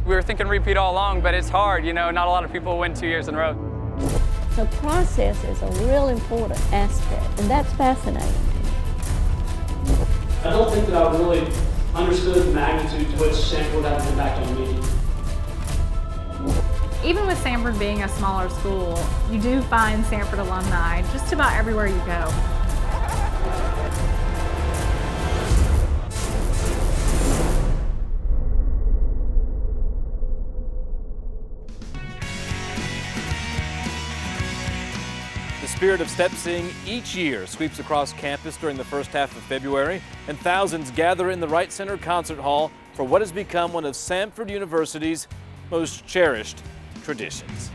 we were thinking repeat all along, but it's hard, you know, not a lot of people win 2 years in a row. So process is a real important aspect, and that's fascinating to me. I don't think that I really understood the magnitude to which Samford had an impact on me. Even with Samford being a smaller school, you do find Samford alumni just about everywhere you go. The spirit of step sing each year sweeps across campus during the first half of February, and thousands gather in the Wright Center Concert Hall for what has become one of Samford University's most cherished traditions.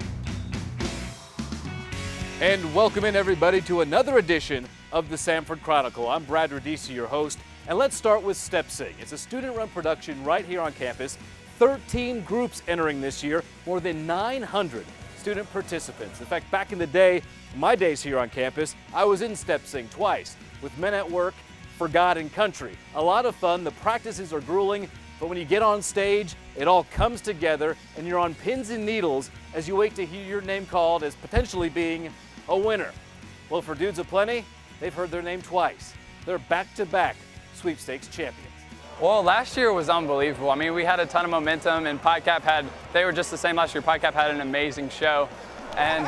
And welcome in everybody to another edition of the Samford Chronicle. I'm Brad Radisi, your host, and let's start with Step Sing. It's a student-run production right here on campus. 13 groups entering this year, more than 900 student participants. In fact, back in the day, my days here on campus, I was in Step Sing twice with Men at Work, For God and Country. A lot of fun, the practices are grueling, but when you get on stage, it all comes together and you're on pins and needles as you wait to hear your name called as potentially being a winner. Well, for Dudes Aplenty, they've heard their name twice. They're back-to-back sweepstakes champions. Well, last year was unbelievable. I mean, we had a ton of momentum, and they were just the same last year. PodCap had an amazing show. And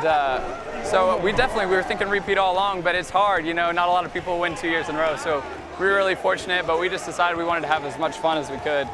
so we were thinking repeat all along, but it's hard, you know, not a lot of people win 2 years in a row. So we were really fortunate, but we just decided we wanted to have as much fun as we could.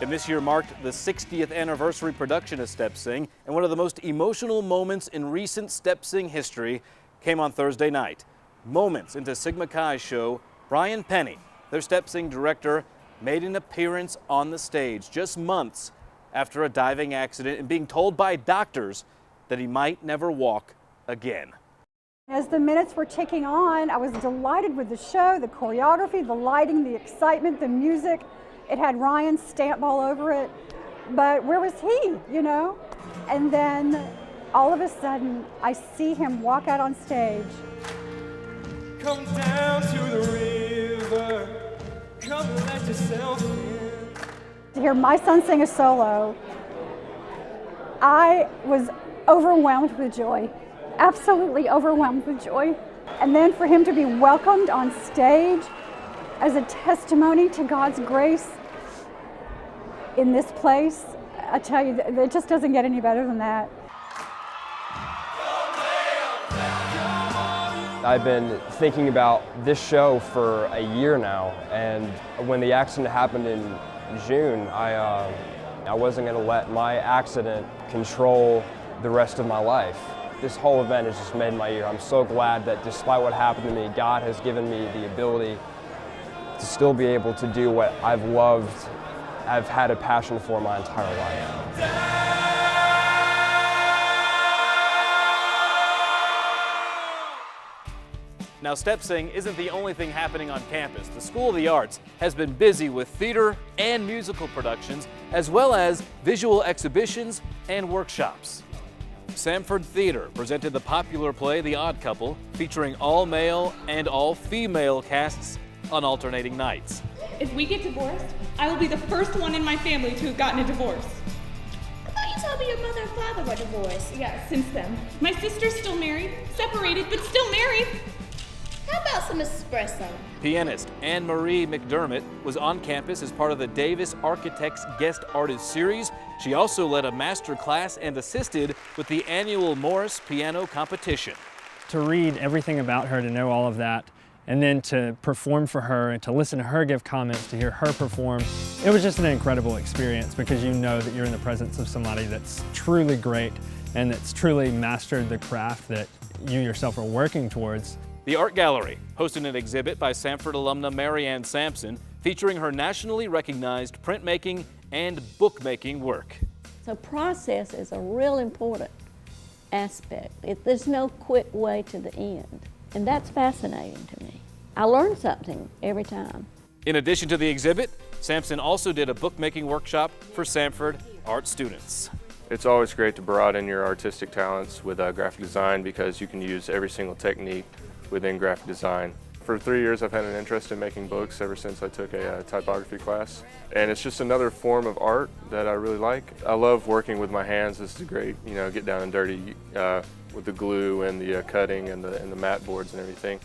And this year marked the 60th anniversary production of Step Sing, and one of the most emotional moments in recent Step Sing history came on Thursday night. Moments into Sigma Chi's show, Brian Penny, their Step Sing director, made an appearance on the stage just months after a diving accident and being told by doctors that he might never walk again. As the minutes were ticking on, I was delighted with the show, the choreography, the lighting, the excitement, the music. It had Ryan's stamp all over it, but where was he, you know? And then all of a sudden, I see him walk out on stage. Come down to the river, come and let yourself in. To hear my son sing a solo, I was overwhelmed with joy, absolutely overwhelmed with joy. And then for him to be welcomed on stage as a testimony to God's grace in this place, I tell you, it just doesn't get any better than that. I've been thinking about this show for a year now, and when the accident happened in June, I wasn't going to let my accident control the rest of my life. This whole event has just made my year. I'm so glad that despite what happened to me, God has given me the ability to still be able to do what I've loved, I've had a passion for my entire life. Now, Step Sing isn't the only thing happening on campus. The School of the Arts has been busy with theater and musical productions, as well as visual exhibitions and workshops. Samford Theater presented the popular play The Odd Couple, featuring all-male and all-female casts on alternating nights. If we get divorced, I will be the first one in my family to have gotten a divorce. I thought you told me your mother and father were divorced. Yeah, since then. My sister's still married, separated, but still married. How about some espresso? Pianist Anne-Marie McDermott was on campus as part of the Davis Architects Guest Artist Series. She also led a master class and assisted with the annual Morris Piano Competition. To read everything about her, to know all of that, and then to perform for her and to listen to her give comments, to hear her perform, it was just an incredible experience because you know that you're in the presence of somebody that's truly great and that's truly mastered the craft that you yourself are working towards. The Art Gallery hosted an exhibit by Samford alumna Marianne Sampson featuring her nationally recognized printmaking and bookmaking work. So process is a real important aspect. There's no quick way to the end, and that's fascinating to me. I learn something every time. In addition to the exhibit, Sampson also did a bookmaking workshop for Samford art students. It's always great to broaden your artistic talents with graphic design because you can use every single technique within graphic design For 3 years I've had an interest in making books ever since I took a typography class. And it's just another form of art that I really like. I love working with my hands. This is great, you know, get down and dirty with the glue and the cutting and the mat boards and everything.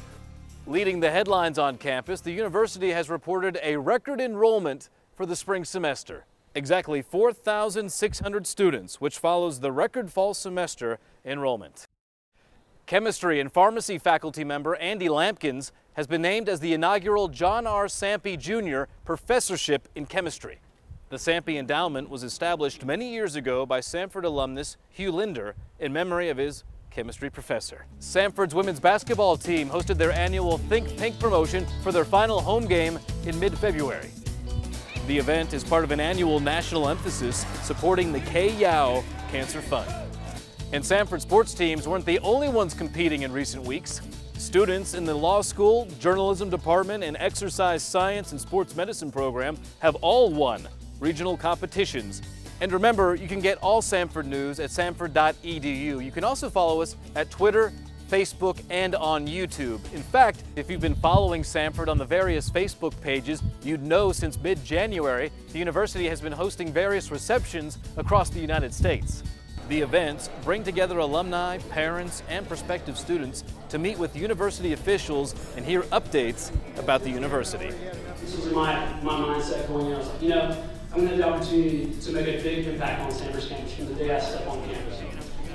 Leading the headlines on campus, the university has reported a record enrollment for the spring semester. Exactly 4,600 students, which follows the record fall semester enrollment. Chemistry and pharmacy faculty member Andy Lampkins has been named as the inaugural John R. Sampe Jr. Professorship in Chemistry. The Sampe Endowment was established many years ago by Samford alumnus Hugh Linder in memory of his chemistry professor. Samford's women's basketball team hosted their annual Think Pink promotion for their final home game in mid-February. The event is part of an annual national emphasis supporting the Kay Yow Cancer Fund. And Samford sports teams weren't the only ones competing in recent weeks. Students in the law school, journalism department, and exercise science and sports medicine program have all won regional competitions. And remember, you can get all Samford news at samford.edu. You can also follow us at Twitter, Facebook, and on YouTube. In fact, if you've been following Samford on the various Facebook pages, you'd know since mid-January, the university has been hosting various receptions across the United States. The events bring together alumni, parents, and prospective students to meet with university officials and hear updates about the university. This was my mindset going in. I was like, you know, I'm going to have the opportunity to make a big impact on Samford's campus from the day I step on campus.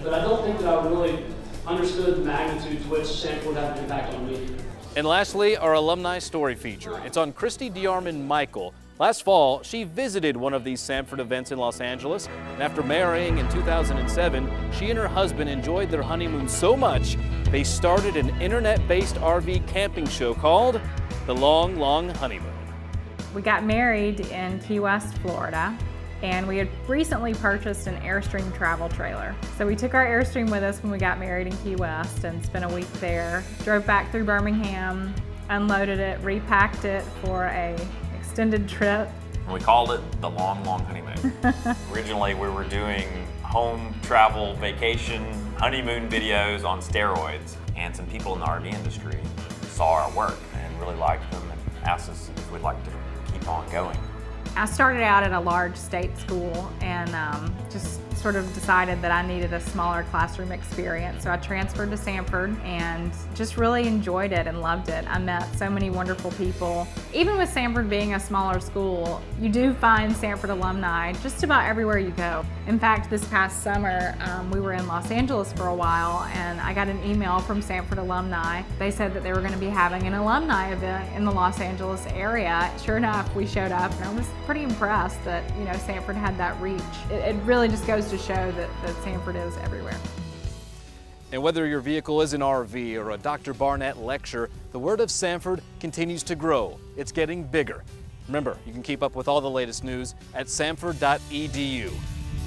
But I don't think that I really understood the magnitude to which Samford would have an impact on me. And lastly, our alumni story feature. It's on Christy DeArmond Michael. Last fall, she visited one of these Samford events in Los Angeles, and after marrying in 2007, she and her husband enjoyed their honeymoon so much, they started an internet-based RV camping show called The Long, Long Honeymoon. We got married in Key West, Florida, and we had recently purchased an Airstream travel trailer. So we took our Airstream with us when we got married in Key West and spent a week there. Drove back through Birmingham, unloaded it, repacked it for a extended trip. We called it The Long, Long Honeymoon. Originally, we were doing home travel, vacation, honeymoon videos on steroids, and some people in the RV industry saw our work and really liked them and asked us if we'd like to keep on going. I started out at a large state school and just sort of decided that I needed a smaller classroom experience. So I transferred to Samford and just really enjoyed it and loved it. I met so many wonderful people. Even with Samford being a smaller school, you do find Samford alumni just about everywhere you go. In fact, this past summer, we were in Los Angeles for a while and I got an email from Samford alumni. They said that they were going to be having an alumni event in the Los Angeles area. Sure enough, we showed up and I was pretty impressed that, you know, Samford had that reach. It really just goes to show that Samford is everywhere. And whether your vehicle is an RV or a Dr. Barnett lecture, the word of Samford continues to grow. It's getting bigger. Remember, you can keep up with all the latest news at samford.edu.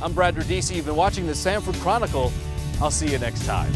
I'm Brad Radice. You've been watching the Samford Chronicle. I'll see you next time.